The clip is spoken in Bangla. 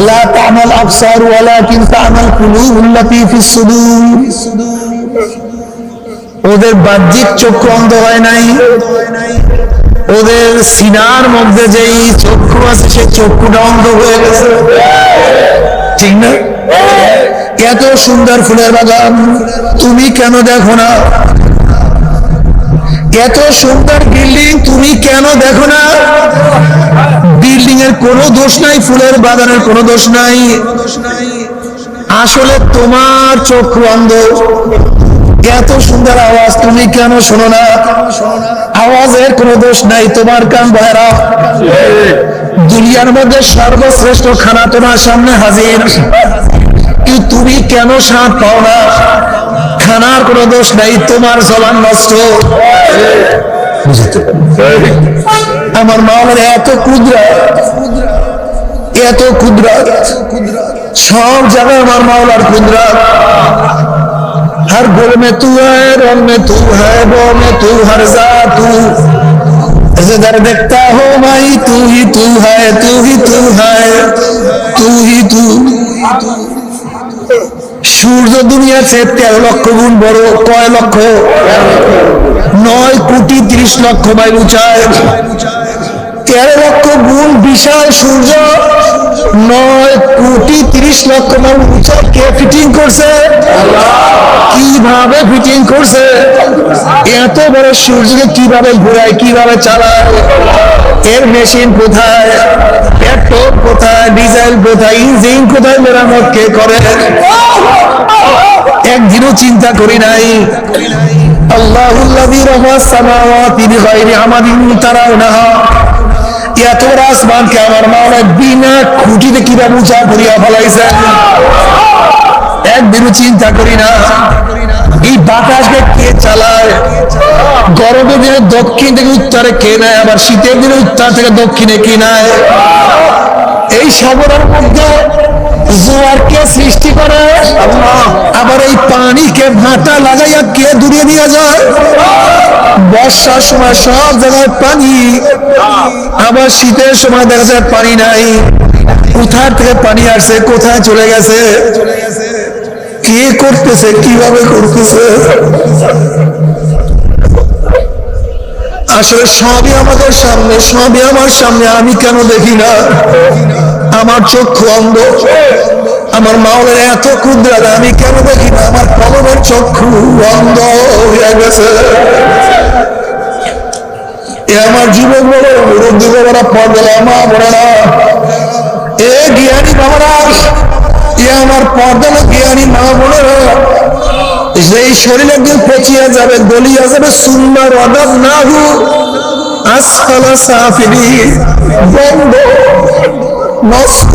লা তা'মাল আবসার ওয়ালাকিন তা'মাল কুলুবুল্লাতী ফিস সুদূর। ওদের বাহ্যিক চক্ষু অন্ধ হয় নাই, ওদের সিনার মধ্যে যেই চক্ষু আছে সেই চক্ষুটা অন্ধ হয়ে গেছে। ঠিক না? এত সুন্দর ফুলের বাগান তুমি কেন দেখো না? এত সুন্দর বিল্ডিং তুমি কেন দেখো না? বিল্ডিং এর কোনো দোষ নাই, ফুলের বাগানের কোনো দোষ নাই, আসলে তোমার চক্ষু অন্ধ। এত সুন্দর আওয়াজ তুমি কেন শোনো না? আওয়াজের কোনো দোষ নাই, তোমার কান বহেরা। দুনিয়ার মধ্যে সর্বশ্রেষ্ঠ খানা তোমার সামনে হাজির, কিন্তু তুমি কেন স্বাদ পাও না? খানার কোনো দোষ নাই, তোমার জবান নষ্ট। আমার মাওলার এত কুদরত, এত কুদরত, সব জায়গায় আমার মাওলার কুদরত। हर गुल में तू है, रंग में तू है, वो में तू, हर जा तू। जिधर देखता हो भाई तू है, तू ही तू है, तू ही तू। সূর্য দুনিয়ার চেয়ে 13 লক্ষ গুণ বড়। কয় লক্ষ? 9 কোটি 30 লক্ষ মাইল উঁচায়। 13 লক্ষ গুণ বিশাল সূর্য 9 কোটি 30 লক্ষ মাইল উঁচা কে ফিটিং করছে? কিভাবে ফিটিং করছে? এত বড় সূর্যকে কিভাবে ঘোরায়, কিভাবে চালায়? এর মেশিন কোথায়? পেট্রোল কোথায়? ডিজেল কোথায়? ইঞ্জিন কোথায়? মেরামত কে করে? একদিনও চিন্তা করি নাই। আল্লাহুল্লাযী রাফা'আস সামাওয়াতি বিগাইরি আমাদিন তারাউনাহা। এত আসমানকে আমার মাওলা বিনা খুঁটিতে কিভাবে উঁচা করিয়া ফেলাইছেন, একদিনও চিন্তা করি না। এই বাতাসকে কে চালায়? গরমের দিনে দক্ষিণ থেকে উত্তরে কে নেয়, আবার শীতের দিনে উত্তর থেকে দক্ষিণে কে নেয়? এই সাগরের মধ্যে জোয়ার কে সৃষ্টি করে? আবার এই পানিকে ভাটা লাগাইয়া কে দূরে নিয়ে যায়? বর্ষার সময় সব জায়গায় পানি, আবার শীতের সময় দেখা যায় পানি নাই। কোথা থেকে পানি আসছে, কোথায় চলে গেছে, কে করতেছে, কিভাবে করতেছে? আসলে সবই আমাদের সামনে, সবই আমার সামনে, আমি কেন দেখি না? আমার চক্ষু অন্ধ। আমার মাওলার এত কুদরত, আমি কেন দেখি না? আমার কলমের চক্ষু অন্ধ হয়ে গেছে। এ আমার যুবক বলে, মুরব্বী বাবারা, পর্দা মা বড়রা, এ জ্ঞানী বাবারা, এ আমার পর্দা জ্ঞানী মা বোনেরা, এই শরীর একদিন পচিয়া যাবে, গলিয়া যাবে। সুন্দর অদাব নাহু আসফালা সাফিলিন, বন্ধ, নষ্ট।